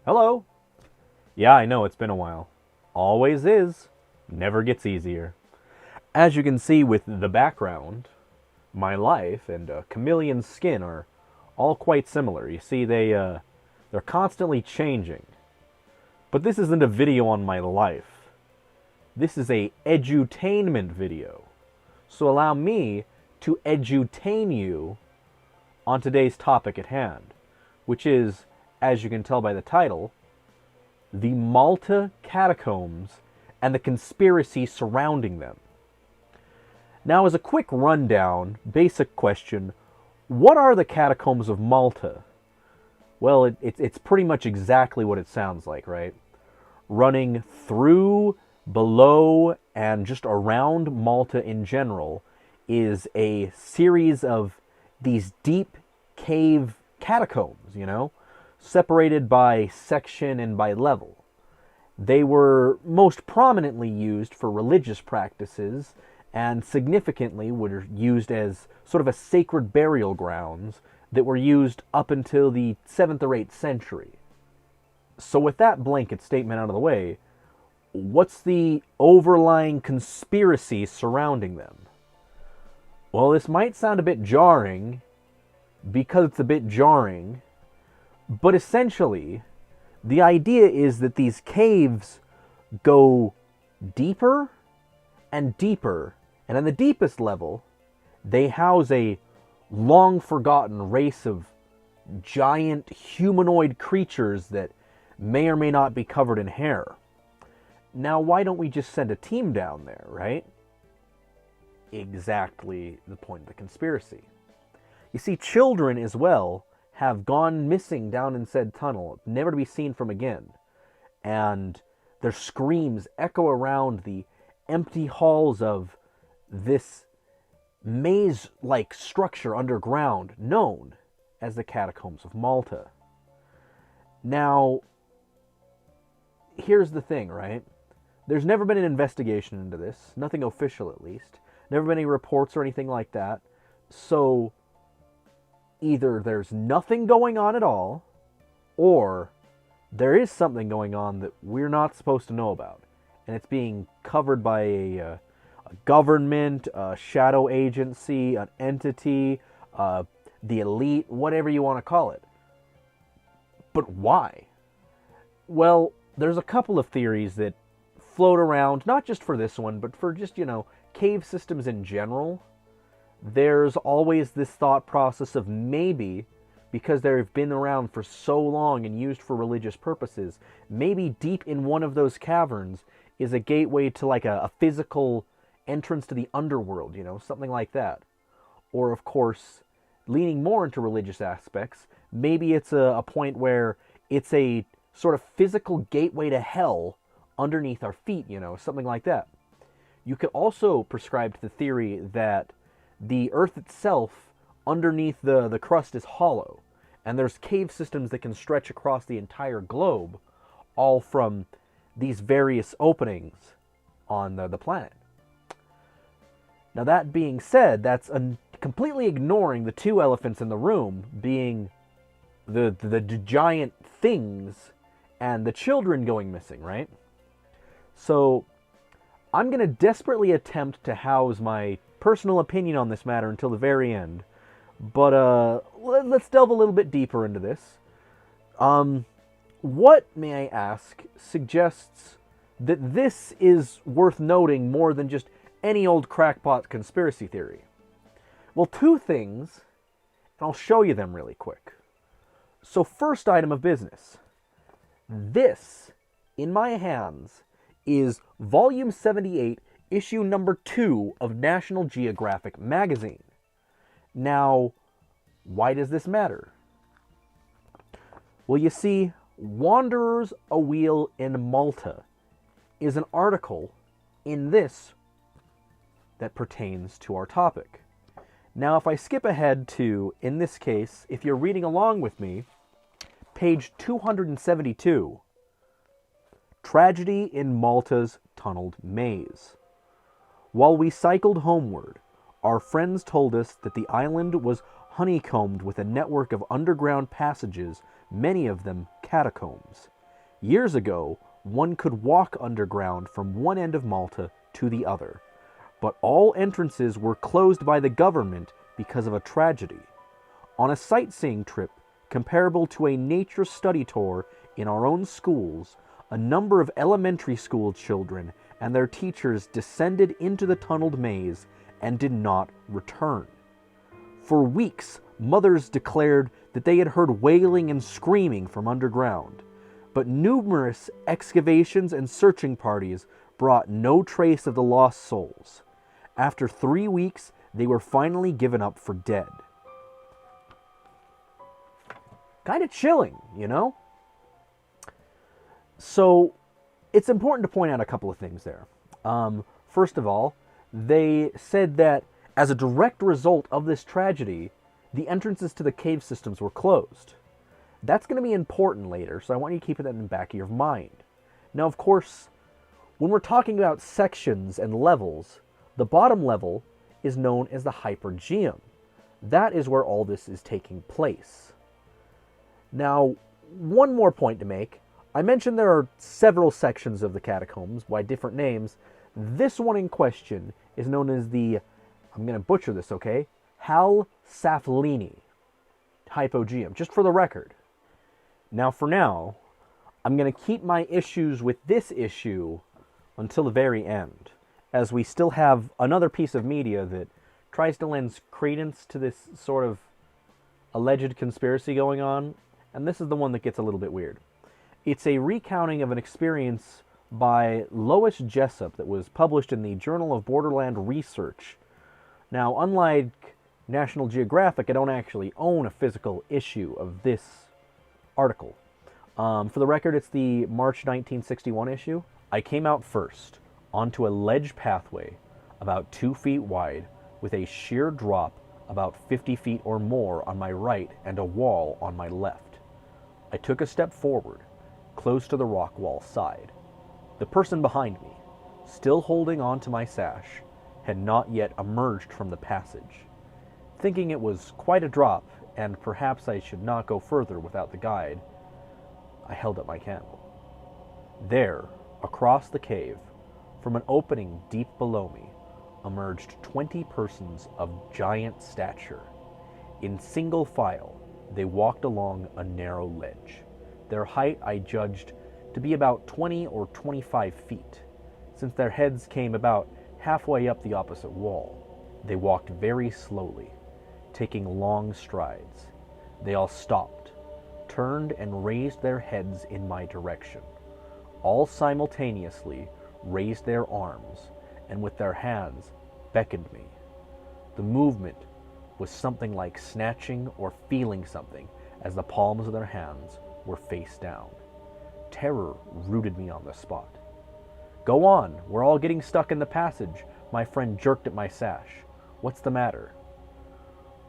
Hello. Yeah, I know it's been a while. Always is. Never gets easier. As you can see with the background, my life and Chameleon's skin are all quite similar. You see, they're constantly changing. But this isn't a video on my life. This is a edutainment video. So allow me to edutain you on today's topic at hand, which is, as you can tell by the title, the Malta Catacombs and the conspiracy surrounding them. Now, as a quick rundown, basic question, what are the catacombs of Malta? Well, it's pretty much exactly what it sounds like, right? Running through, below, and just around Malta in general is a series of these deep cave catacombs, separated by section and by level. They were most prominently used for religious practices and significantly were used as sort of a sacred burial grounds that were used up until the 7th or 8th century. So with that blanket statement out of the way, what's the overlying conspiracy surrounding them? Well, this might sound a bit jarring because it's a bit jarring, but essentially, the idea is that these caves go deeper and deeper, and on the deepest level, they house a long-forgotten race of giant humanoid creatures that may or may not be covered in hair. Now, why don't we just send a team down there, right? Exactly the point of the conspiracy. You see, children as well have gone missing down in said tunnel, never to be seen from again. And their screams echo around the empty halls of this maze-like structure underground known as the Catacombs of Malta. Now, here's the thing, right? There's never been an investigation into this, nothing official at least. Never been any reports or anything like that. So either there's nothing going on at all, or there is something going on that we're not supposed to know about. And it's being covered by a government, a shadow agency, an entity, the elite, whatever you want to call it. But why? Well, there's a couple of theories that float around, not just for this one, but for just, cave systems in general. There's always this thought process of maybe, because they've been around for so long and used for religious purposes, maybe deep in one of those caverns is a gateway to like a physical entrance to the underworld, something like that. Or, of course, leaning more into religious aspects, maybe it's a point where it's a sort of physical gateway to hell underneath our feet, something like that. You could also prescribe to the theory that the Earth itself, underneath the crust, is hollow, and there's cave systems that can stretch across the entire globe, all from these various openings on the planet. Now, that being said, that's completely ignoring the two elephants in the room, being the giant things and the children going missing, right? So I'm going to desperately attempt to house my personal opinion on this matter until the very end. But let's delve a little bit deeper into this. What, may I ask, suggests that this is worth noting more than just any old crackpot conspiracy theory? Well, two things, and I'll show you them really quick. So, first item of business. This, in my hands, is Volume 78, Issue number 2 of National Geographic magazine. Now, why does this matter? Well, you see, Wanderers Awheel in Malta is an article in this that pertains to our topic. Now, if I skip ahead to, in this case, if you're reading along with me, page 272, Tragedy in Malta's Tunneled Maze. While we cycled homeward, our friends told us that the island was honeycombed with a network of underground passages, many of them catacombs. Years ago, one could walk underground from one end of Malta to the other, but all entrances were closed by the government because of a tragedy. On a sightseeing trip comparable to a nature study tour in our own schools, a number of elementary school children and their teachers descended into the tunneled maze and did not return. For weeks, mothers declared that they had heard wailing and screaming from underground, but numerous excavations and searching parties brought no trace of the lost souls. After 3 weeks, they were finally given up for dead. Kind of chilling, you know? So, it's important to point out a couple of things there. First of all, they said that as a direct result of this tragedy, the entrances to the cave systems were closed. That's going to be important later, so I want you to keep that in the back of your mind. Now, of course, when we're talking about sections and levels, the bottom level is known as the hypergeum. That is where all this is taking place. Now, one more point to make. I mentioned there are several sections of the catacombs by different names. This one in question is known as the, I'm going to butcher this, okay? Halsaflini hypogeum, just for the record. Now, for now, I'm going to keep my issues with this issue until the very end, as we still have another piece of media that tries to lend credence to this sort of alleged conspiracy going on, and this is the one that gets a little bit weird. It's a recounting of an experience by Lois Jessup that was published in the Journal of Borderland Research. Now, unlike National Geographic, I don't actually own a physical issue of this article. For the record, it's the March 1961 issue. I came out first onto a ledge pathway about 2 feet wide with a sheer drop about 50 feet or more on my right and a wall on my left. I took a step forward, close to the rock wall side. The person behind me, still holding on to my sash, had not yet emerged from the passage. Thinking it was quite a drop, and perhaps I should not go further without the guide, I held up my candle. There, across the cave, from an opening deep below me, emerged 20 persons of giant stature. In single file, they walked along a narrow ledge. Their height I judged to be about 20 or 25 feet, since their heads came about halfway up the opposite wall. They walked very slowly, taking long strides. They all stopped, turned and raised their heads in my direction. All simultaneously raised their arms and with their hands beckoned me. The movement was something like snatching or feeling something as the palms of their hands were face down. Terror rooted me on the spot. "Go on, we're all getting stuck in the passage." My friend jerked at my sash. "What's the matter?"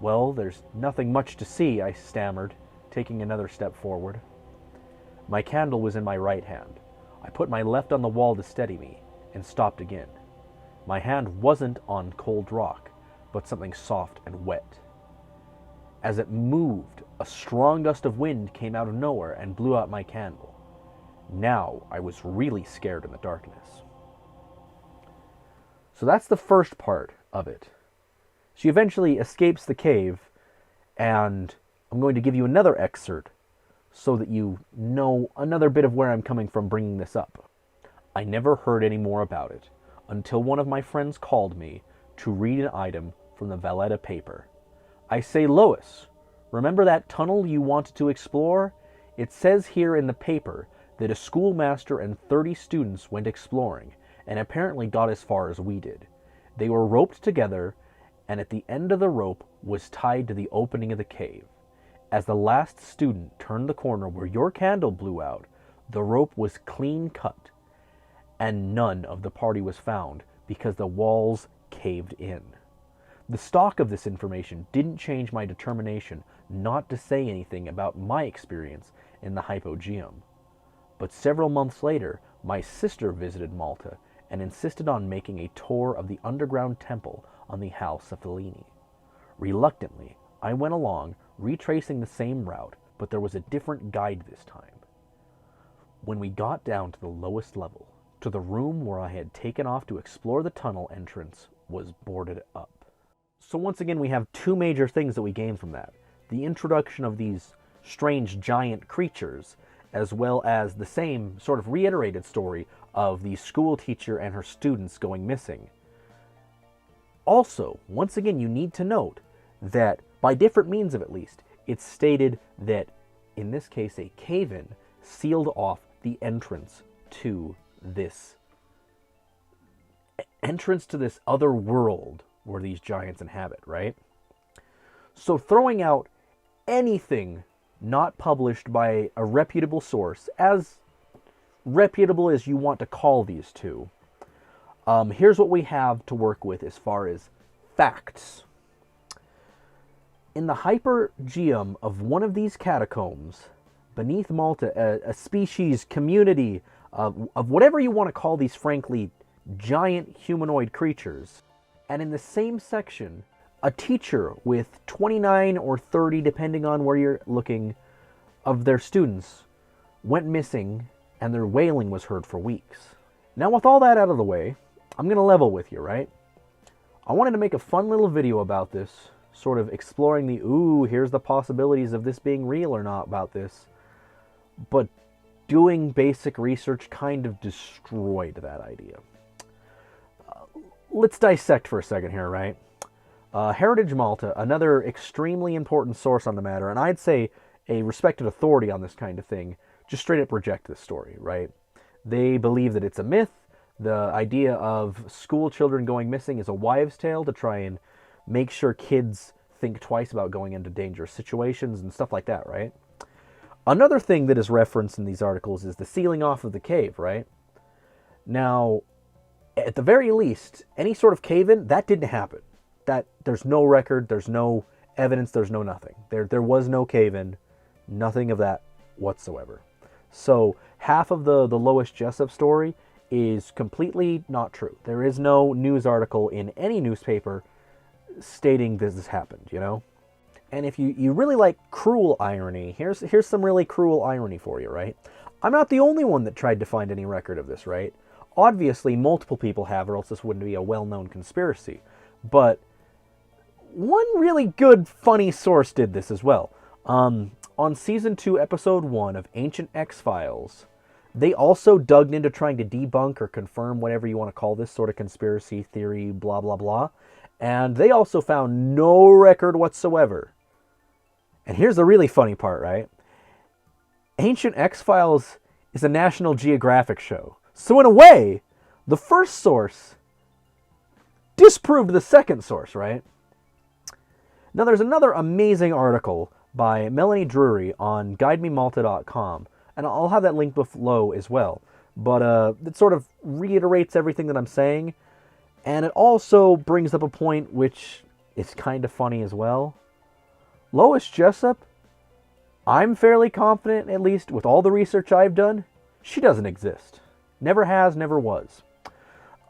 "Well, there's nothing much to see," I stammered, taking another step forward. My candle was in my right hand. I put my left on the wall to steady me, and stopped again. My hand wasn't on cold rock, but something soft and wet. As it moved, a strong gust of wind came out of nowhere and blew out my candle. Now I was really scared in the darkness. So that's the first part of it. She eventually escapes the cave, and I'm going to give you another excerpt so that you know another bit of where I'm coming from bringing this up. I never heard any more about it until one of my friends called me to read an item from the Valletta paper. I say, "Lois, remember that tunnel you wanted to explore? It says here in the paper that a schoolmaster and 30 students went exploring and apparently got as far as we did. They were roped together, and at the end of the rope was tied to the opening of the cave. As the last student turned the corner where your candle blew out, the rope was clean cut, and none of the party was found because the walls caved in." The stock of this information didn't change my determination not to say anything about my experience in the hypogeum. But several months later, my sister visited Malta and insisted on making a tour of the underground temple on the Halsaflini. Reluctantly, I went along, retracing the same route, but there was a different guide this time. When we got down to the lowest level, to the room where I had taken off to explore the tunnel entrance, was boarded up. So once again, we have two major things that we gain from that. The introduction of these strange giant creatures, as well as the same sort of reiterated story of the school teacher and her students going missing. Also, once again, you need to note that, by different means of at least, it's stated that, in this case, a cave-in sealed off the entrance to this other world where these giants inhabit, right? So throwing out anything not published by a reputable source, as reputable as you want to call these two, here's what we have to work with as far as facts. In the hypergeum of one of these catacombs, beneath Malta, a species, community, of whatever you want to call these, frankly, giant humanoid creatures, and in the same section, a teacher with 29 or 30, depending on where you're looking, of their students went missing, and their wailing was heard for weeks. Now, with all that out of the way, I'm going to level with you, right? I wanted to make a fun little video about this, sort of exploring the, here's the possibilities of this being real or not about this. But doing basic research kind of destroyed that idea. Let's dissect for a second here, right? Heritage Malta, another extremely important source on the matter, and I'd say a respected authority on this kind of thing, just straight up reject this story, right? They believe that it's a myth. The idea of school children going missing is a wives' tale to try and make sure kids think twice about going into dangerous situations and stuff like that, right? Another thing that is referenced in these articles is the sealing off of the cave, right? Now, at the very least, any sort of cave-in, that didn't happen. There's no record, there's no evidence, there's no nothing. There was no cave-in, nothing of that whatsoever. So half of the Lois Jessup story is completely not true. There is no news article in any newspaper stating this has happened, you know? And if you really like cruel irony, here's some really cruel irony for you, right? I'm not the only one that tried to find any record of this, right? Obviously, multiple people have, or else this wouldn't be a well-known conspiracy. But one really good, funny source did this as well. On Season 2, Episode 1 of Ancient X-Files, they also dug into trying to debunk or confirm whatever you want to call this sort of conspiracy theory, blah, blah, blah. And they also found no record whatsoever. And here's the really funny part, right? Ancient X-Files is a National Geographic show. So in a way, the first source disproved the second source, right? Now there's another amazing article by Melanie Drury on guidememalta.com, and I'll have that link below as well. But it sort of reiterates everything that I'm saying, and it also brings up a point which is kind of funny as well. Lois Jessup, I'm fairly confident, at least with all the research I've done, she doesn't exist. Never has, never was.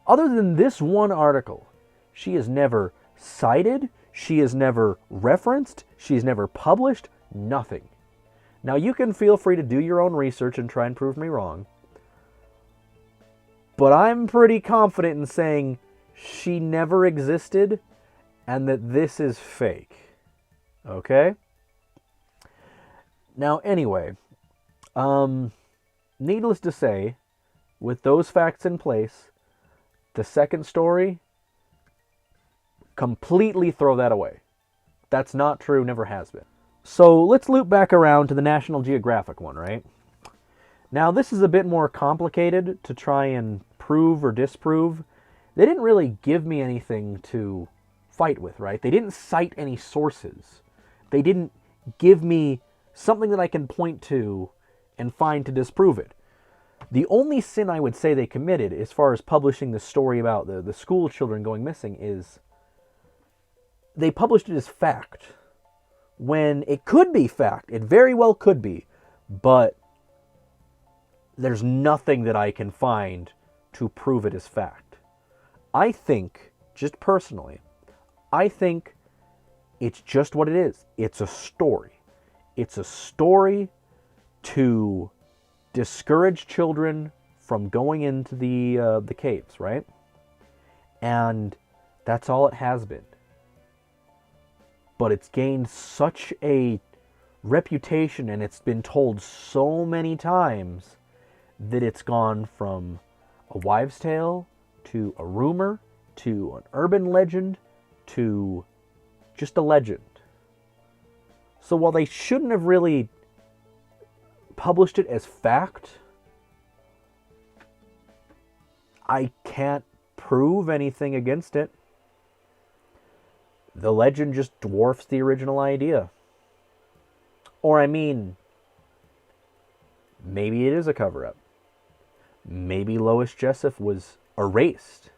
Other than this one article, she is never cited, she is never referenced, she is never published, nothing. Now you can feel free to do your own research and try and prove me wrong, but I'm pretty confident in saying she never existed and that this is fake. Okay? Now anyway, needless to say, with those facts in place, the second story, completely throw that away. That's not true, never has been. So let's loop back around to the National Geographic one, right? Now this is a bit more complicated to try and prove or disprove. They didn't really give me anything to fight with, right? They didn't cite any sources. They didn't give me something that I can point to and find to disprove it. The only sin I would say they committed as far as publishing the story about the school children going missing is they published it as fact. When it could be fact, it very well could be, but there's nothing that I can find to prove it as fact. I think, just personally, I think It's just what it is. It's a story. It's a story to discourage children from going into the caves, right? And that's all it has been. But it's gained such a reputation, and it's been told so many times, that it's gone from a wives' tale to a rumor to an urban legend to just a legend. So while they shouldn't have really published it as fact, I can't prove anything against it. The legend just dwarfs the original idea. Or, I mean, maybe it is a cover-up. Maybe Lois Jessup was erased.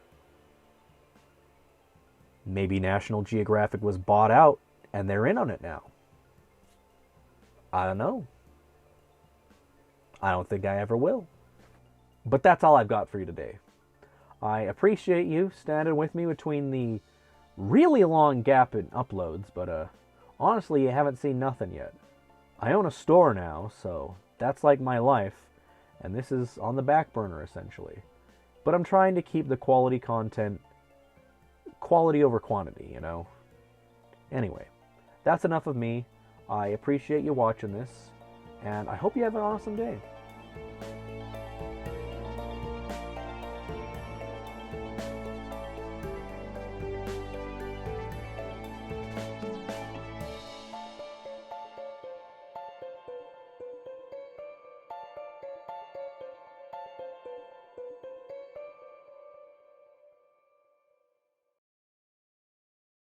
Maybe National Geographic was bought out and they're in on it now. I don't know. I don't think I ever will. But that's all I've got for you today. I appreciate you standing with me between the really long gap in uploads, but honestly, you haven't seen nothing yet. I own a store now, so that's like my life, and this is on the back burner essentially. But I'm trying to keep the quality content quality over quantity, you know? Anyway, that's enough of me. I appreciate you watching this, and I hope you have an awesome day.